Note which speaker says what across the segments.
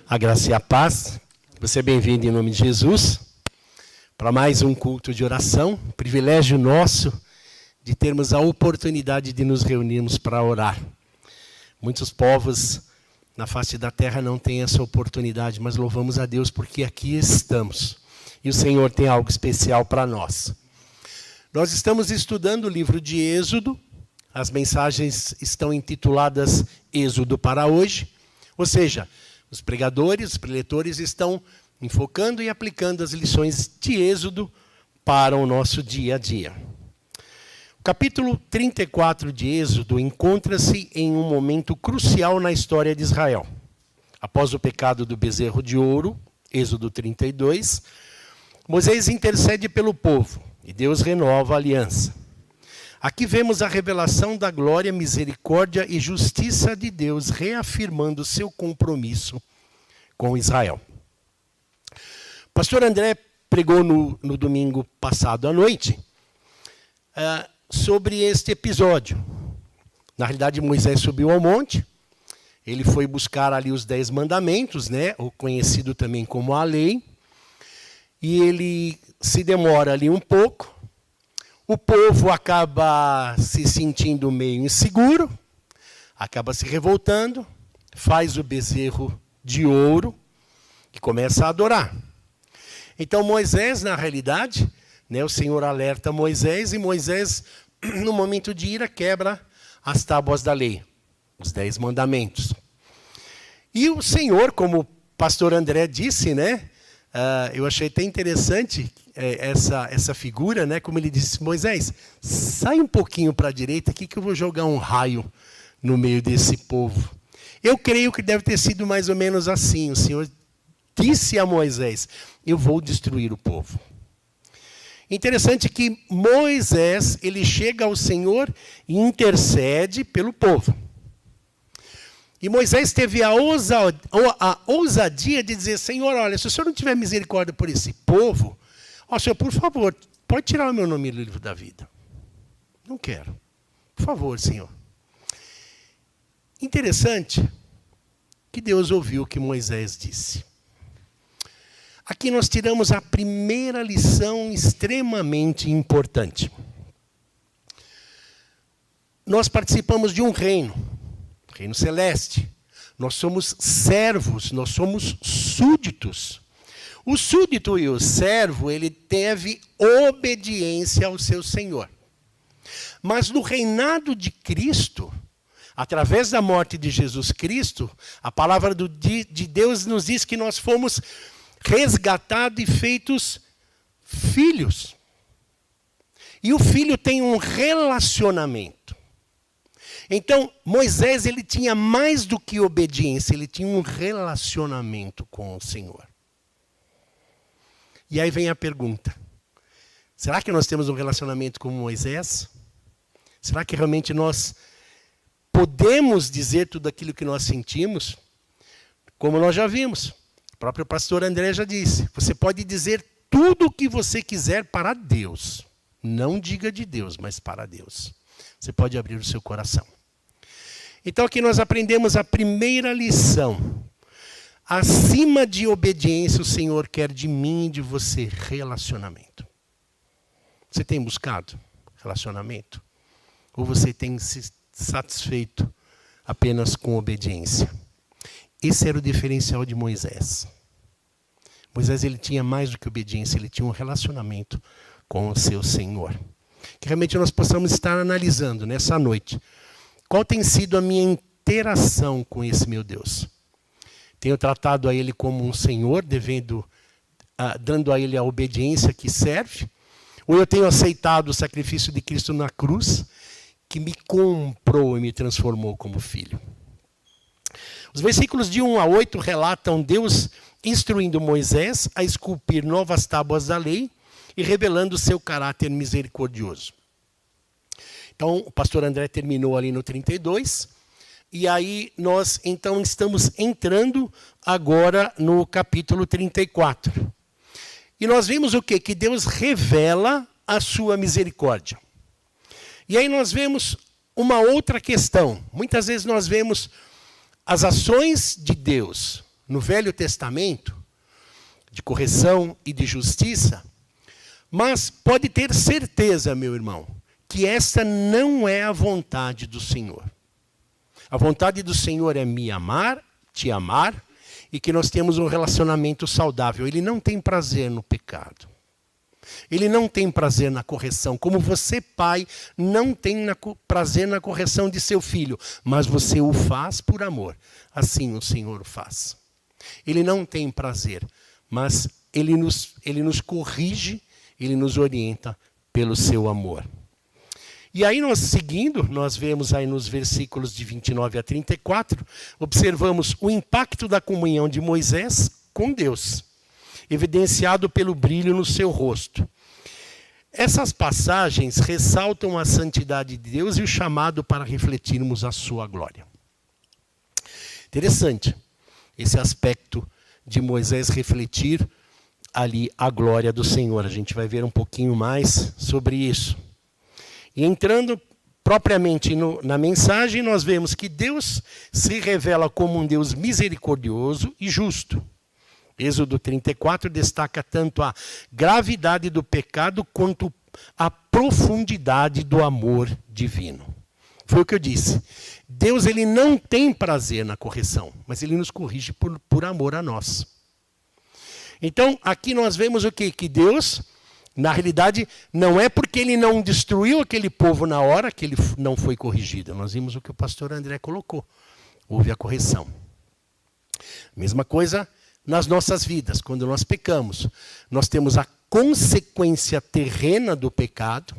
Speaker 1: A graça e a paz. Você é bem-vindo em nome de Jesus para mais um culto de oração. Privilégio nosso de termos a oportunidade de nos reunirmos para orar. Muitos povos na face da terra não têm essa oportunidade, mas louvamos a Deus porque aqui estamos. E o Senhor tem algo especial para nós. Nós estamos estudando o livro de Êxodo. As mensagens estão intituladas Êxodo para hoje. Ou seja, os pregadores, os preletores estão enfocando e aplicando as lições de Êxodo para o nosso dia a dia. O capítulo 34 de Êxodo encontra-se em um momento crucial na história de Israel. Após o pecado do bezerro de ouro, Êxodo 32, Moisés intercede pelo povo e Deus renova a aliança. Aqui vemos a revelação da glória, misericórdia e justiça de Deus, reafirmando seu compromisso com Israel. O pastor André pregou no domingo passado à noite sobre este episódio. Na realidade, Moisés subiu ao monte, ele foi buscar ali os 10 mandamentos, né, o conhecido também como a lei, e ele se demora ali um pouco. O povo acaba se sentindo meio inseguro, acaba se revoltando, faz o bezerro de ouro e começa a adorar. Então Moisés, na realidade, né, o Senhor alerta Moisés e Moisés, no momento de ira, quebra as tábuas da lei, os 10 mandamentos. E o Senhor, como o pastor André disse, né, eu achei até interessante essa figura, né? Como ele disse, Moisés, sai um pouquinho para a direita aqui que eu vou jogar um raio no meio desse povo. Eu creio que deve ter sido mais ou menos assim. O Senhor disse a Moisés, eu vou destruir o povo. Interessante que Moisés, ele chega ao Senhor e intercede pelo povo. E Moisés teve a ousadia de dizer, Senhor, olha, se o Senhor não tiver misericórdia por esse povo, ó, Senhor, por favor, pode tirar o meu nome do livro da vida. Não quero. Por favor, Senhor. Interessante que Deus ouviu o que Moisés disse. Aqui nós tiramos a primeira lição extremamente importante. Nós participamos de um reino celeste. Nós somos servos, nós somos súditos. O súdito e o servo, ele deve obediência ao seu Senhor. Mas no reinado de Cristo, através da morte de Jesus Cristo, a palavra de Deus nos diz que nós fomos resgatados e feitos filhos. E o filho tem um relacionamento. Então, Moisés, ele tinha mais do que obediência, ele tinha um relacionamento com o Senhor. E aí vem a pergunta, será que nós temos um relacionamento com Moisés? Será que realmente nós podemos dizer tudo aquilo que nós sentimos? Como nós já vimos, o próprio pastor André já disse, você pode dizer tudo o que você quiser para Deus. Não diga de Deus, mas para Deus. Você pode abrir o seu coração. Então aqui nós aprendemos a primeira lição. Acima de obediência, o Senhor quer de mim e de você relacionamento. Você tem buscado relacionamento? Ou você tem se satisfeito apenas com obediência? Esse era o diferencial de Moisés. Moisés, ele tinha mais do que obediência, ele tinha um relacionamento com o seu Senhor. Que realmente nós possamos estar analisando nessa noite. Qual tem sido a minha interação com esse meu Deus? Tenho tratado a Ele como um Senhor, dando a Ele a obediência que serve? Ou eu tenho aceitado o sacrifício de Cristo na cruz, que me comprou e me transformou como filho? Os versículos de 1 a 8 relatam Deus instruindo Moisés a esculpir novas tábuas da lei e revelando seu caráter misericordioso. Então, o pastor André terminou ali no 32, e aí nós então estamos entrando agora no capítulo 34. E nós vimos o quê? Que Deus revela a sua misericórdia. E aí nós vemos uma outra questão. Muitas vezes nós vemos as ações de Deus, no Velho Testamento, de correção e de justiça, mas pode ter certeza, meu irmão, que esta não é a vontade do Senhor. A vontade do Senhor é me amar, te amar, e que nós temos um relacionamento saudável. Ele não tem prazer no pecado. Ele não tem prazer na correção. Como você, pai, não tem prazer na correção de seu filho, mas você o faz por amor. Assim o Senhor o faz. Ele não tem prazer, mas ele nos corrige, ele nos orienta pelo seu amor. E aí nós seguindo, nós vemos aí nos versículos de 29 a 34, observamos o impacto da comunhão de Moisés com Deus, evidenciado pelo brilho no seu rosto. Essas passagens ressaltam a santidade de Deus e o chamado para refletirmos a sua glória. Interessante esse aspecto de Moisés refletir ali a glória do Senhor. A gente vai ver um pouquinho mais sobre isso. E entrando propriamente na mensagem, nós vemos que Deus se revela como um Deus misericordioso e justo. Êxodo 34 destaca tanto a gravidade do pecado quanto a profundidade do amor divino. Foi o que eu disse. Deus ele não tem prazer na correção, mas ele nos corrige por amor a nós. Então, aqui nós vemos o quê? Que Deus, na realidade, não é porque ele não destruiu aquele povo na hora que ele não foi corrigido. Nós vimos o que o pastor André colocou. Houve a correção. Mesma coisa nas nossas vidas. Quando nós pecamos, nós temos a consequência terrena do pecado,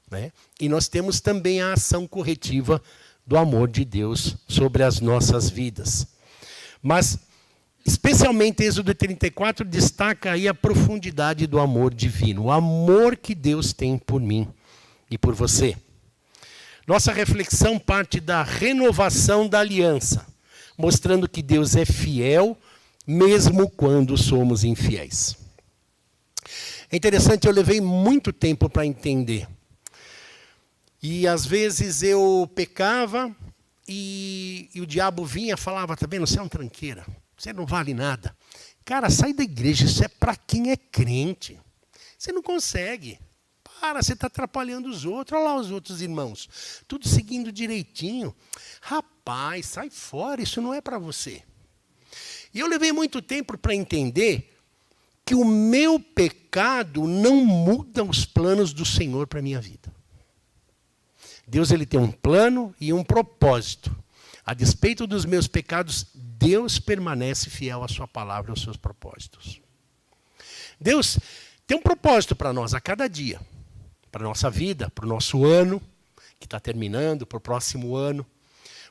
Speaker 1: né? E nós temos também a ação corretiva do amor de Deus sobre as nossas vidas. Mas, especialmente, Êxodo 34 destaca aí a profundidade do amor divino, o amor que Deus tem por mim e por você. Nossa reflexão parte da renovação da aliança, mostrando que Deus é fiel, mesmo quando somos infiéis. É interessante, eu levei muito tempo para entender. E às vezes eu pecava e o diabo vinha e falava, tá vendo, você é um tranqueira. Você não vale nada. Cara, sai da igreja, isso é para quem é crente. Você não consegue. Para, você está atrapalhando os outros. Olha lá os outros irmãos. Tudo seguindo direitinho. Rapaz, sai fora, isso não é para você. E eu levei muito tempo para entender que o meu pecado não muda os planos do Senhor para a minha vida. Deus ele tem um plano e um propósito. A despeito dos meus pecados, Deus permanece fiel à sua palavra e aos seus propósitos. Deus tem um propósito para nós a cada dia. Para a nossa vida, para o nosso ano, que está terminando, para o próximo ano.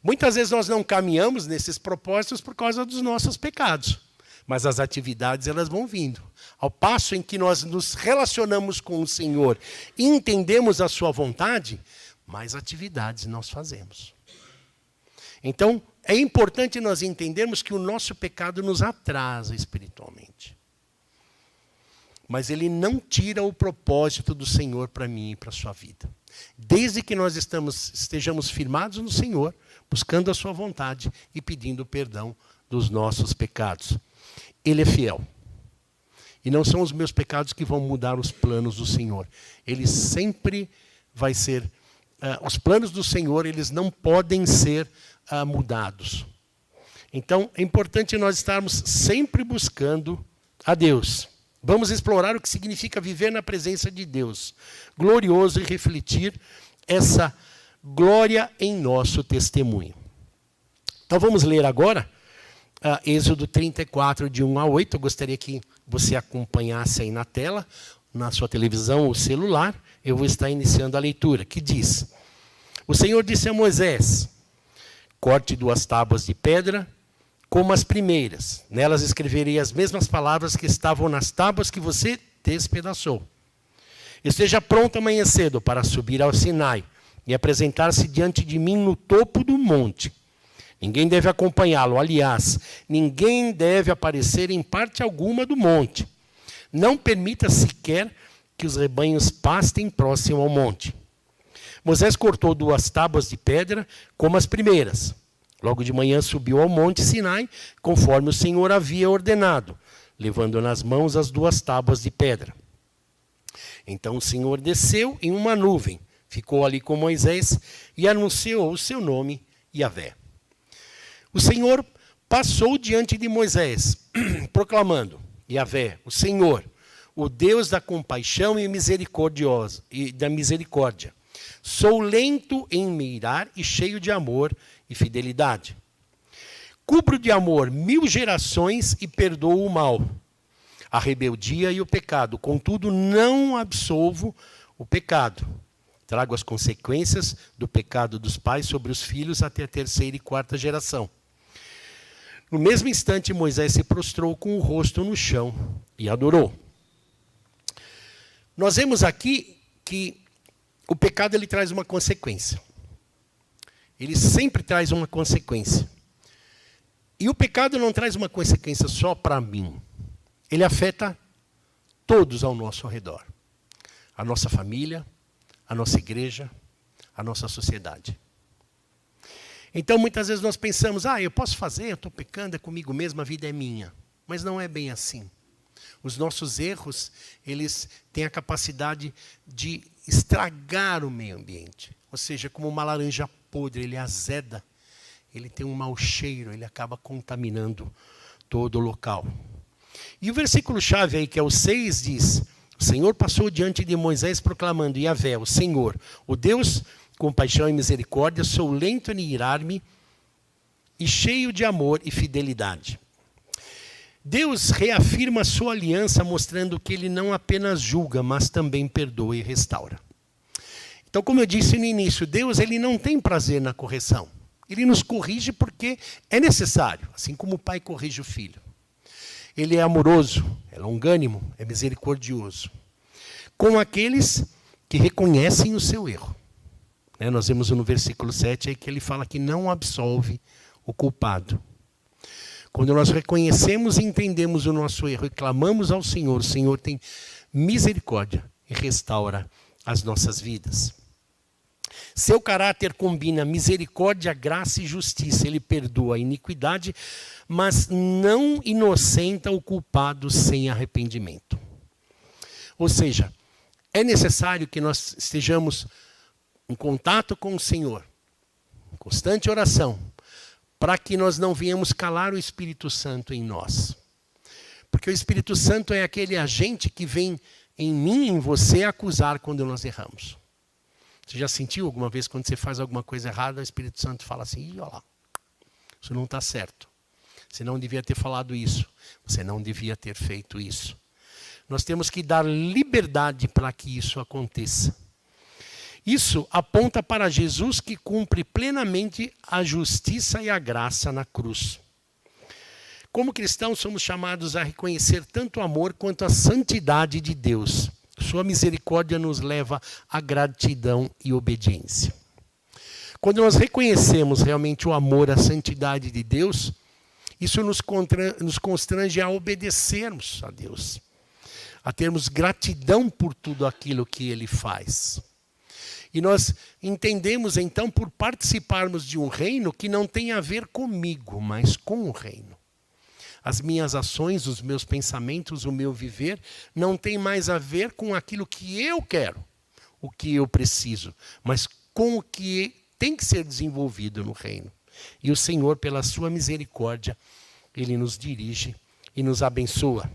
Speaker 1: Muitas vezes nós não caminhamos nesses propósitos por causa dos nossos pecados. Mas as atividades elas vão vindo. Ao passo em que nós nos relacionamos com o Senhor e entendemos a sua vontade, mais atividades nós fazemos. Então, é importante nós entendermos que o nosso pecado nos atrasa espiritualmente. Mas ele não tira o propósito do Senhor para mim e para a sua vida. Desde que nós estejamos firmados no Senhor, buscando a sua vontade e pedindo perdão dos nossos pecados. Ele é fiel. E não são os meus pecados que vão mudar os planos do Senhor. Ele sempre vai ser... os planos do Senhor, eles não podem ser mudados. Então, é importante nós estarmos sempre buscando a Deus. Vamos explorar o que significa viver na presença de Deus. Glorioso e refletir essa glória em nosso testemunho. Então, vamos ler agora Êxodo 34, de 1 a 8. Eu gostaria que você acompanhasse aí na tela, na sua televisão ou celular. Eu vou estar iniciando a leitura, que diz: O Senhor disse a Moisés, corte 2 tábuas de pedra, como as primeiras. Nelas escreverei as mesmas palavras que estavam nas tábuas que você despedaçou. Esteja pronto amanhã cedo para subir ao Sinai e apresentar-se diante de mim no topo do monte. Ninguém deve acompanhá-lo, aliás, ninguém deve aparecer em parte alguma do monte. Não permita sequer que os rebanhos pastem próximo ao monte. Moisés cortou 2 tábuas de pedra como as primeiras. Logo de manhã subiu ao monte Sinai, conforme o Senhor havia ordenado, levando nas mãos as 2 tábuas de pedra. Então o Senhor desceu em uma nuvem, ficou ali com Moisés e anunciou o seu nome, Yahvé. O Senhor passou diante de Moisés, proclamando: Yahvé, o Senhor, o Deus da compaixão e da misericórdia. Sou lento em me irar e cheio de amor e fidelidade. Cubro de amor 1000 gerações e perdoo o mal, a rebeldia e o pecado. Contudo, não absolvo o pecado. Trago as consequências do pecado dos pais sobre os filhos até a 3ª e 4ª geração. No mesmo instante, Moisés se prostrou com o rosto no chão e adorou. Nós vemos aqui que o pecado ele traz uma consequência. Ele sempre traz uma consequência. E o pecado não traz uma consequência só para mim. Ele afeta todos ao nosso redor. A nossa família, a nossa igreja, a nossa sociedade. Então, muitas vezes nós pensamos, eu posso fazer, eu estou pecando, é comigo mesmo, a vida é minha. Mas não é bem assim. Os nossos erros, eles têm a capacidade de estragar o meio ambiente. Ou seja, como uma laranja podre, ele azeda, ele tem um mau cheiro, ele acaba contaminando todo o local. E o versículo-chave aí, que é o 6, diz: o Senhor passou diante de Moisés proclamando: Yahvé, o Senhor, o Deus com paixão e misericórdia, sou lento em irar-me e cheio de amor e fidelidade. Deus reafirma a sua aliança, mostrando que ele não apenas julga, mas também perdoa e restaura. Então, como eu disse no início, Deus ele não tem prazer na correção. Ele nos corrige porque é necessário, assim como o pai corrige o filho. Ele é amoroso, é longânimo, é misericordioso com aqueles que reconhecem o seu erro. Nós vemos no versículo 7 aí que ele fala que não absolve o culpado. Quando nós reconhecemos e entendemos o nosso erro e clamamos ao Senhor, o Senhor tem misericórdia e restaura as nossas vidas. Seu caráter combina misericórdia, graça e justiça. Ele perdoa a iniquidade, mas não inocenta o culpado sem arrependimento. Ou seja, é necessário que nós estejamos em contato com o Senhor, em constante oração, para que nós não venhamos calar o Espírito Santo em nós. Porque o Espírito Santo é aquele agente que vem em mim e em você acusar quando nós erramos. Você já sentiu alguma vez quando você faz alguma coisa errada, o Espírito Santo fala assim: olha lá, isso não está certo. Você não devia ter falado isso. Você não devia ter feito isso. Nós temos que dar liberdade para que isso aconteça. Isso aponta para Jesus, que cumpre plenamente a justiça e a graça na cruz. Como cristãos, somos chamados a reconhecer tanto o amor quanto a santidade de Deus. Sua misericórdia nos leva à gratidão e obediência. Quando nós reconhecemos realmente o amor, a santidade de Deus, isso nos constrange a obedecermos a Deus, a termos gratidão por tudo aquilo que Ele faz. E nós entendemos, então, por participarmos de um reino que não tem a ver comigo, mas com o reino. As minhas ações, os meus pensamentos, o meu viver, não tem mais a ver com aquilo que eu quero, o que eu preciso, mas com o que tem que ser desenvolvido no reino. E o Senhor, pela sua misericórdia, Ele nos dirige e nos abençoa.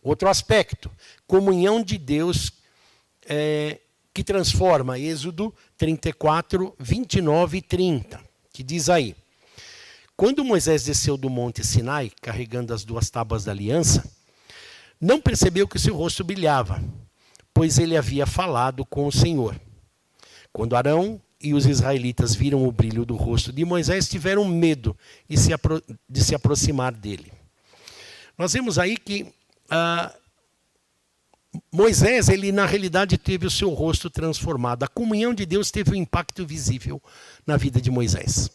Speaker 1: Outro aspecto, comunhão de Deus que transforma, Êxodo 34, 29 e 30, que diz aí: quando Moisés desceu do monte Sinai, carregando as 2 tábuas da aliança, não percebeu que seu rosto brilhava, pois ele havia falado com o Senhor. Quando Arão e os israelitas viram o brilho do rosto de Moisés, tiveram medo de se aproximar dele. Nós vemos aí que Moisés, ele na realidade teve o seu rosto transformado. A comunhão de Deus teve um impacto visível na vida de Moisés.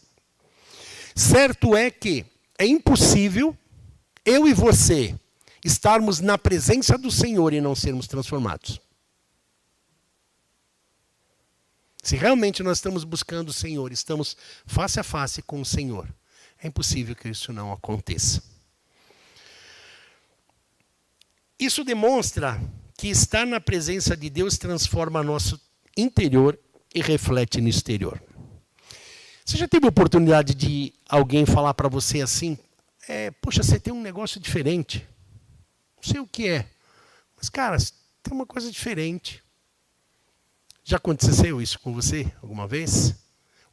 Speaker 1: Certo é que é impossível eu e você estarmos na presença do Senhor e não sermos transformados. Se realmente nós estamos buscando o Senhor, estamos face a face com o Senhor, é impossível que isso não aconteça. Isso demonstra que estar na presença de Deus transforma nosso interior e reflete no exterior. Você já teve a oportunidade de alguém falar para você assim, poxa, você tem um negócio diferente. Não sei o que é, mas, cara, tem uma coisa diferente. Já aconteceu isso com você alguma vez?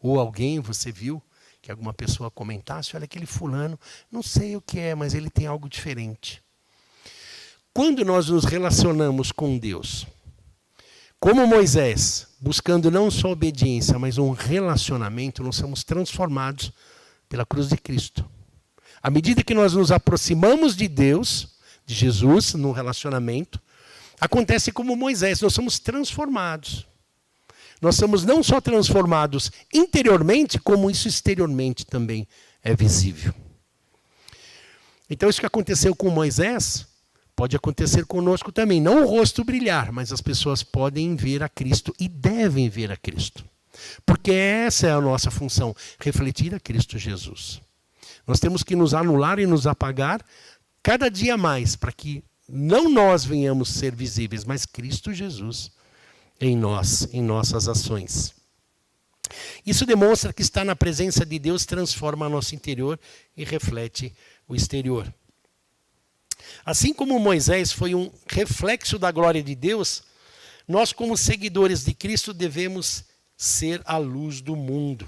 Speaker 1: Ou alguém, você viu, que alguma pessoa comentasse, olha, aquele fulano, não sei o que é, mas ele tem algo diferente. Quando nós nos relacionamos com Deus, como Moisés, buscando não só obediência, mas um relacionamento, nós somos transformados pela cruz de Cristo. À medida que nós nos aproximamos de Deus, de Jesus, num relacionamento, acontece como Moisés, nós somos transformados. Nós somos não só transformados interiormente, como isso exteriormente também é visível. Então isso que aconteceu com Moisés, pode acontecer conosco também. Não o rosto brilhar, mas as pessoas podem ver a Cristo e devem ver a Cristo. Porque essa é a nossa função, refletir a Cristo Jesus. Nós temos que nos anular e nos apagar cada dia mais, para que não nós venhamos ser visíveis, mas Cristo Jesus em nós, em nossas ações. Isso demonstra que estar na presença de Deus transforma nosso interior e reflete o exterior. Assim como Moisés foi um reflexo da glória de Deus, nós, como seguidores de Cristo, devemos ser a luz do mundo.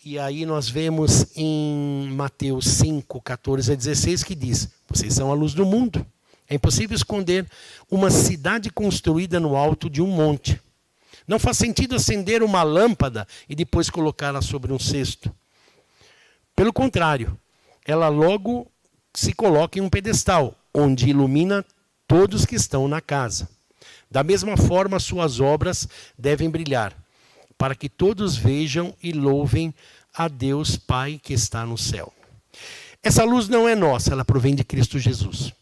Speaker 1: E aí nós vemos em Mateus 5, 14 a 16, que diz, vocês são a luz do mundo. É impossível esconder uma cidade construída no alto de um monte. Não faz sentido acender uma lâmpada e depois colocá-la sobre um cesto. Pelo contrário, ela logo se coloca em um pedestal, onde ilumina todos que estão na casa. Da mesma forma, suas obras devem brilhar, para que todos vejam e louvem a Deus Pai que está no céu. Essa luz não é nossa, ela provém de Cristo Jesus.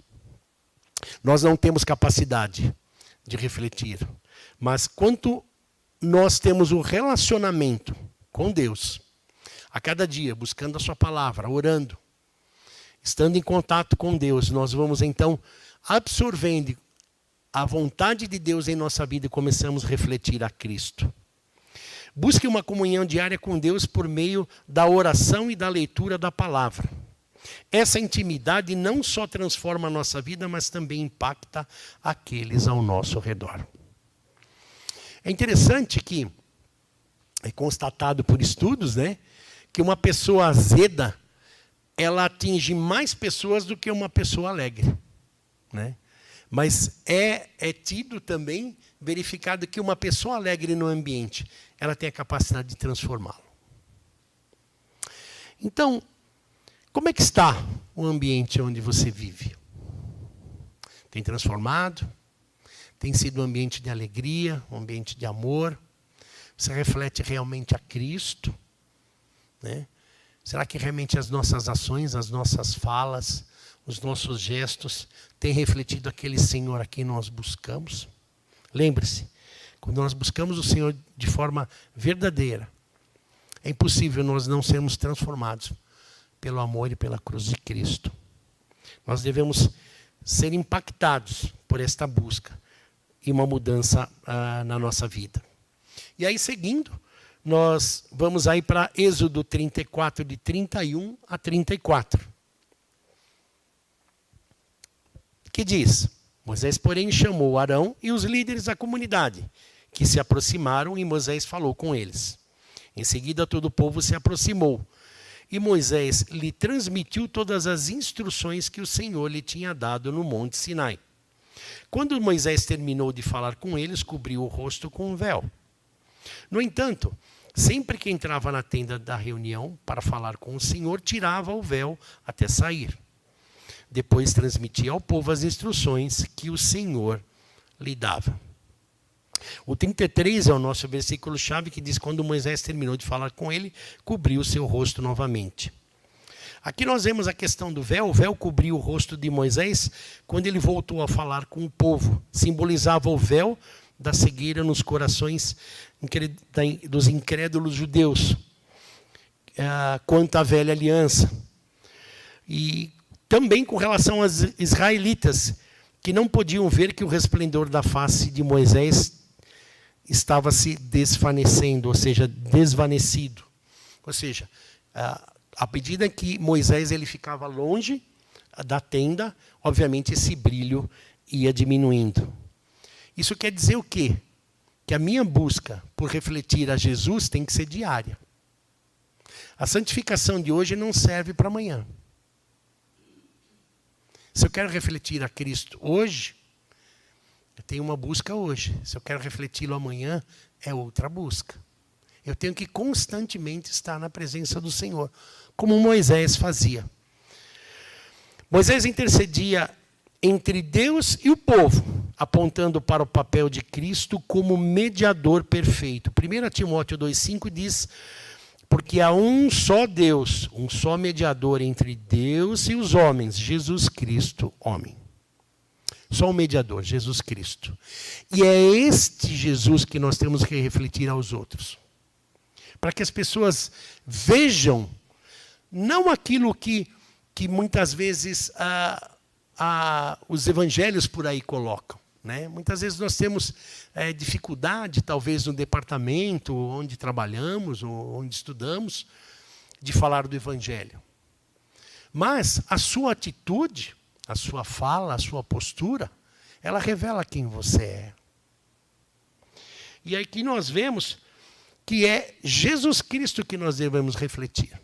Speaker 1: Nós não temos capacidade de refletir, mas quanto nós temos um relacionamento com Deus, a cada dia, buscando a sua palavra, orando, estando em contato com Deus, nós vamos então absorvendo a vontade de Deus em nossa vida e começamos a refletir a Cristo. Busque uma comunhão diária com Deus por meio da oração e da leitura da palavra. Essa intimidade não só transforma a nossa vida, mas também impacta aqueles ao nosso redor. É interessante que é constatado por estudos, que uma pessoa azeda, ela atinge mais pessoas do que uma pessoa alegre. Mas é tido também, verificado que uma pessoa alegre no ambiente, ela tem a capacidade de transformá-lo. Então, como é que está o ambiente onde você vive? Tem transformado? Tem sido um ambiente de alegria, um ambiente de amor? Você reflete realmente a Cristo? Será que realmente as nossas ações, as nossas falas, os nossos gestos têm refletido aquele Senhor a quem nós buscamos? Lembre-se, quando nós buscamos o Senhor de forma verdadeira, é impossível nós não sermos transformados pelo amor e pela cruz de Cristo. Nós devemos ser impactados por esta busca e uma mudança na nossa vida. E aí, seguindo, nós vamos aí para Êxodo 34, de 31 a 34. Que diz, Moisés, porém, chamou Arão e os líderes da comunidade, que se aproximaram, e Moisés falou com eles. Em seguida, todo o povo se aproximou. E Moisés lhe transmitiu todas as instruções que o Senhor lhe tinha dado no Monte Sinai. Quando Moisés terminou de falar com eles, cobriu o rosto com um véu. No entanto, sempre que entrava na tenda da reunião para falar com o Senhor, tirava o véu até sair. Depois transmitia ao povo as instruções que o Senhor lhe dava. O 33 é o nosso versículo-chave que diz, quando Moisés terminou de falar com ele, cobriu o seu rosto novamente. Aqui nós vemos a questão do véu. O véu cobriu o rosto de Moisés quando ele voltou a falar com o povo. Simbolizava o véu da cegueira nos corações dos incrédulos judeus quanto à velha aliança. E também com relação aos israelitas, que não podiam ver que o resplendor da face de Moisés estava se desvanecendo, ou seja, desvanecido. Ou seja, à medida que Moisés ele ficava longe da tenda, obviamente esse brilho ia diminuindo. Isso quer dizer o quê? Que a minha busca por refletir a Jesus tem que ser diária. A santificação de hoje não serve para amanhã. Se eu quero refletir a Cristo hoje, eu tenho uma busca hoje. Se eu quero refleti-lo amanhã, é outra busca. Eu tenho que constantemente estar na presença do Senhor, como Moisés fazia. Moisés intercedia entre Deus e o povo, apontando para o papel de Cristo como mediador perfeito. 1 Timóteo 2,5 diz: porque há um só Deus, um só mediador entre Deus e os homens, Jesus Cristo, homem. Só um mediador, Jesus Cristo. E é este Jesus que nós temos que refletir aos outros. Para que as pessoas vejam, não aquilo que muitas vezes os evangelhos por aí colocam. Né? Muitas vezes nós temos dificuldade, talvez no departamento onde trabalhamos, ou onde estudamos, de falar do evangelho. Mas a sua atitude, a sua fala, a sua postura, ela revela quem você é. E aqui nós vemos que é Jesus Cristo que nós devemos refletir.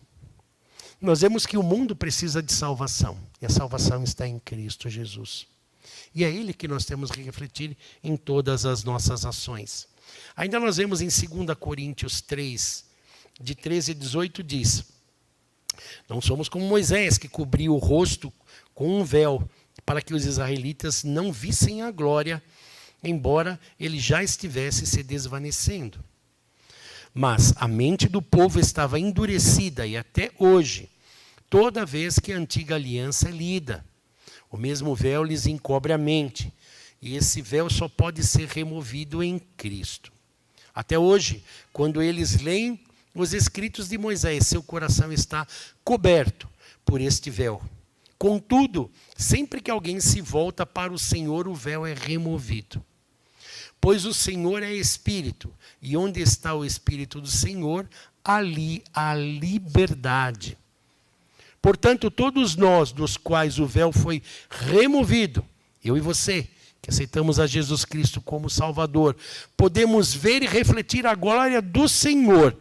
Speaker 1: Nós vemos que o mundo precisa de salvação, e a salvação está em Cristo Jesus. E é Ele que nós temos que refletir em todas as nossas ações. Ainda nós vemos em 2 Coríntios 3, de 13 a 18, diz: não somos como Moisés, que cobriu o rosto com um véu, para que os israelitas não vissem a glória, embora ele já estivesse se desvanecendo. Mas a mente do povo estava endurecida, e até hoje, toda vez que a antiga aliança é lida, o mesmo véu lhes encobre a mente, e esse véu só pode ser removido em Cristo. Até hoje, quando eles leem os escritos de Moisés, seu coração está coberto por este véu. Contudo, sempre que alguém se volta para o Senhor, o véu é removido. Pois o Senhor é Espírito, e onde está o Espírito do Senhor, ali há liberdade. Portanto, todos nós, dos quais o véu foi removido, eu e você, que aceitamos a Jesus Cristo como Salvador, podemos ver e refletir a glória do Senhor.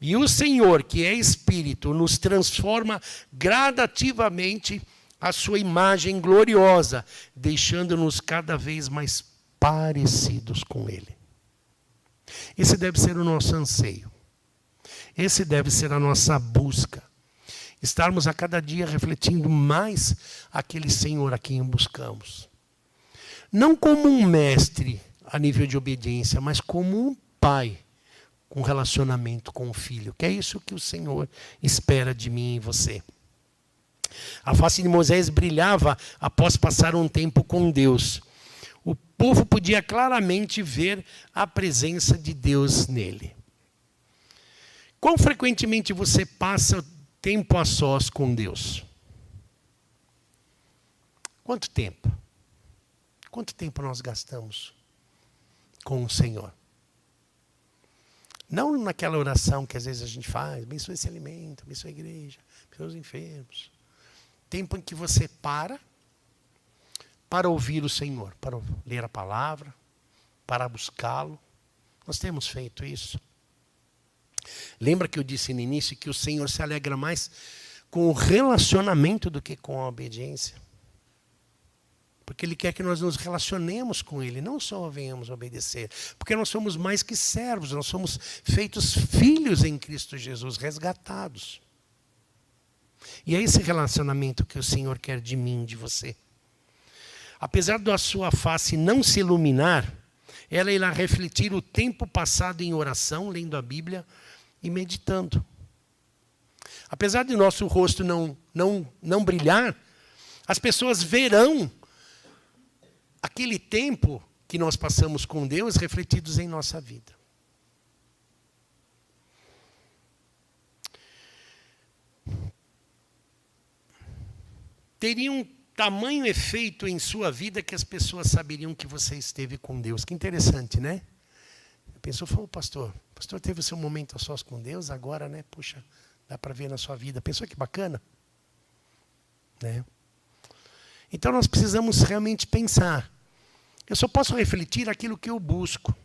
Speaker 1: E o Senhor, que é Espírito, nos transforma gradativamente a sua imagem gloriosa, deixando-nos cada vez mais parecidos com Ele. Esse deve ser o nosso anseio. Esse deve ser a nossa busca. Estarmos a cada dia refletindo mais aquele Senhor a quem buscamos. Não como um mestre a nível de obediência, mas como um pai com relacionamento com o filho. Que é isso que o Senhor espera de mim e você. A face de Moisés brilhava após passar um tempo com Deus. O povo podia claramente ver a presença de Deus nele. Quão frequentemente você passa tempo a sós com Deus? Quanto tempo? Quanto tempo nós gastamos com o Senhor? Não naquela oração que às vezes a gente faz, abençoe esse alimento, abençoe a igreja, abençoe os enfermos. Tempo em que você para ouvir o Senhor, para ler a palavra, para buscá-lo. Nós temos feito isso. Lembra que eu disse no início que o Senhor se alegra mais com o relacionamento do que com a obediência? Porque Ele quer que nós nos relacionemos com Ele, não só venhamos obedecer. Porque nós somos mais que servos, nós somos feitos filhos em Cristo Jesus, resgatados. E é esse relacionamento que o Senhor quer de mim, de você. Apesar da sua face não se iluminar, ela irá refletir o tempo passado em oração, lendo a Bíblia e meditando. Apesar de nosso rosto não brilhar, as pessoas verão aquele tempo que nós passamos com Deus refletidos em nossa vida. Teria um tamanho efeito em sua vida que as pessoas saberiam que você esteve com Deus. Que interessante, né? A pessoa falou, pastor teve o seu momento a sós com Deus, agora, né? Puxa, dá para ver na sua vida. Pensou que bacana? Né? Então nós precisamos realmente pensar. Eu só posso refletir aquilo que eu busco.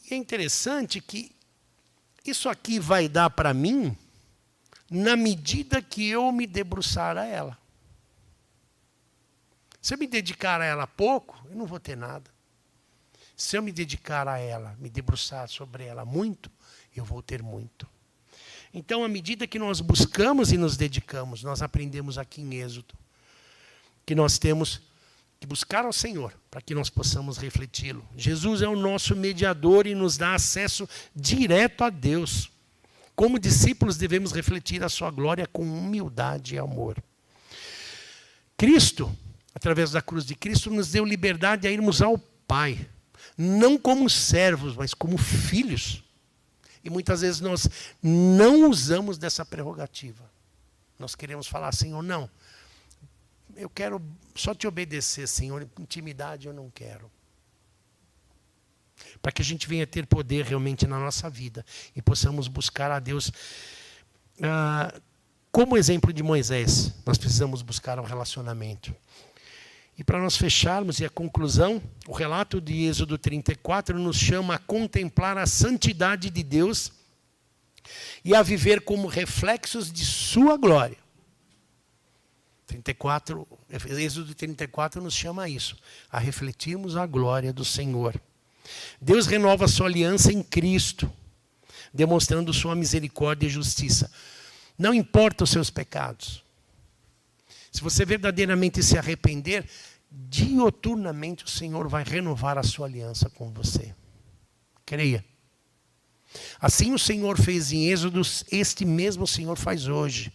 Speaker 1: E é interessante que isso aqui vai dar para mim na medida que eu me debruçar a ela. Se eu me dedicar a ela pouco, eu não vou ter nada. Se eu me dedicar a ela, me debruçar sobre ela muito, eu vou ter muito. Então, à medida que nós buscamos e nos dedicamos, nós aprendemos aqui em Êxodo que nós temos que buscar ao Senhor para que nós possamos refleti-lo. Jesus é o nosso mediador e nos dá acesso direto a Deus. Como discípulos, devemos refletir a sua glória com humildade e amor. Cristo, através da cruz de Cristo, nos deu liberdade a irmos ao Pai. Não como servos, mas como filhos. E muitas vezes nós não usamos dessa prerrogativa. Nós queremos falar, Senhor, não. Eu quero só te obedecer, Senhor. Intimidade eu não quero. Para que a gente venha ter poder realmente na nossa vida e possamos buscar a Deus. Como exemplo de Moisés, nós precisamos buscar um relacionamento. E para nós fecharmos, e a conclusão, o relato de Êxodo 34 nos chama a contemplar a santidade de Deus e a viver como reflexos de sua glória. Êxodo 34 nos chama a isso, a refletirmos a glória do Senhor. Deus renova a sua aliança em Cristo, demonstrando sua misericórdia e justiça. Não importa os seus pecados. Se você verdadeiramente se arrepender, dioturnamente o Senhor vai renovar a sua aliança com você. Creia. Assim o Senhor fez em Êxodo, este mesmo Senhor faz hoje.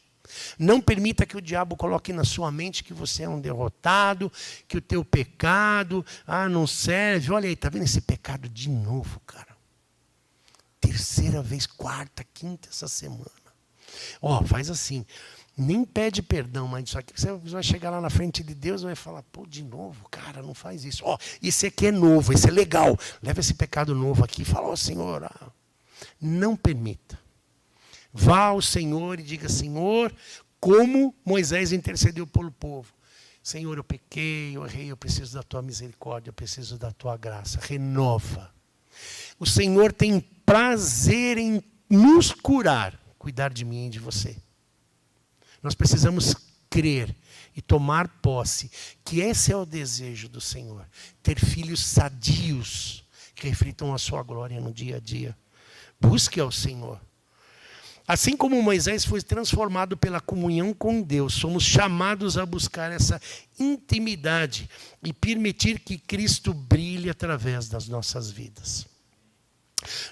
Speaker 1: Não permita que o diabo coloque na sua mente que você é um derrotado, que o teu pecado, não serve. Olha aí, está vendo esse pecado de novo, cara? Terceira vez, quarta, quinta essa semana. Faz assim. Nem pede perdão, mas isso aqui você vai chegar lá na frente de Deus e vai falar, de novo, cara, não faz isso. Esse aqui é novo, esse é legal. Leva esse pecado novo aqui e fala, Senhor, não permita. Vá ao Senhor e diga, Senhor, como Moisés intercedeu pelo povo. Senhor, eu pequei, eu errei, eu preciso da tua misericórdia, eu preciso da tua graça. Renova. O Senhor tem prazer em nos curar, cuidar de mim e de você. Nós precisamos crer e tomar posse que esse é o desejo do Senhor. Ter filhos sadios que reflitam a sua glória no dia a dia. Busque ao Senhor. Assim como Moisés foi transformado pela comunhão com Deus, somos chamados a buscar essa intimidade e permitir que Cristo brilhe através das nossas vidas.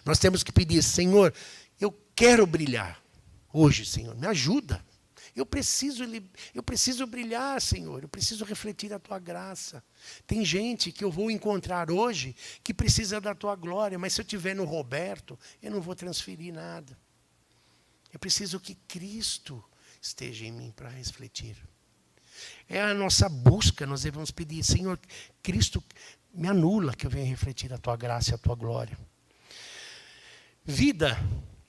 Speaker 1: Nós temos que pedir, Senhor, eu quero brilhar. Hoje, Senhor, me ajuda. Eu preciso brilhar, Senhor. Eu preciso refletir a tua graça. Tem gente que eu vou encontrar hoje que precisa da tua glória, mas se eu estiver no Roberto, eu não vou transferir nada. Eu preciso que Cristo esteja em mim para refletir. É a nossa busca, nós devemos pedir, Senhor, Cristo, me anula que eu venha refletir a tua graça e a tua glória.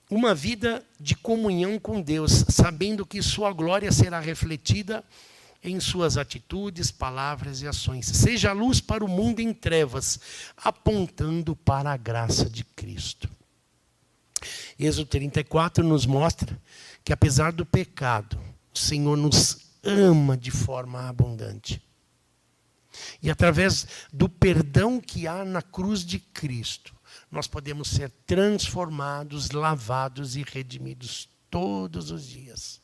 Speaker 1: Uma vida de comunhão com Deus, sabendo que sua glória será refletida em suas atitudes, palavras e ações. Seja a luz para o mundo em trevas, apontando para a graça de Cristo. Êxodo 34 nos mostra que, apesar do pecado, o Senhor nos ama de forma abundante. E através do perdão que há na cruz de Cristo, nós podemos ser transformados, lavados e redimidos todos os dias.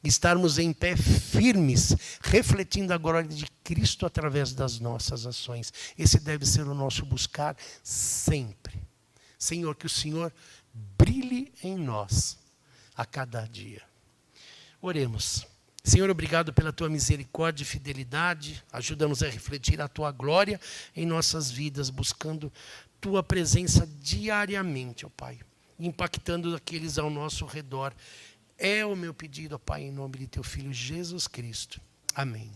Speaker 1: Estarmos em pé firmes, refletindo a glória de Cristo através das nossas ações. Esse deve ser o nosso buscar sempre. Senhor, que o Senhor brilhe em nós a cada dia. Oremos. Senhor, obrigado pela tua misericórdia e fidelidade. Ajuda-nos a refletir a tua glória em nossas vidas, buscando tua presença diariamente, ó Pai, impactando aqueles ao nosso redor. É o meu pedido, ó Pai, em nome de teu Filho Jesus Cristo. Amém.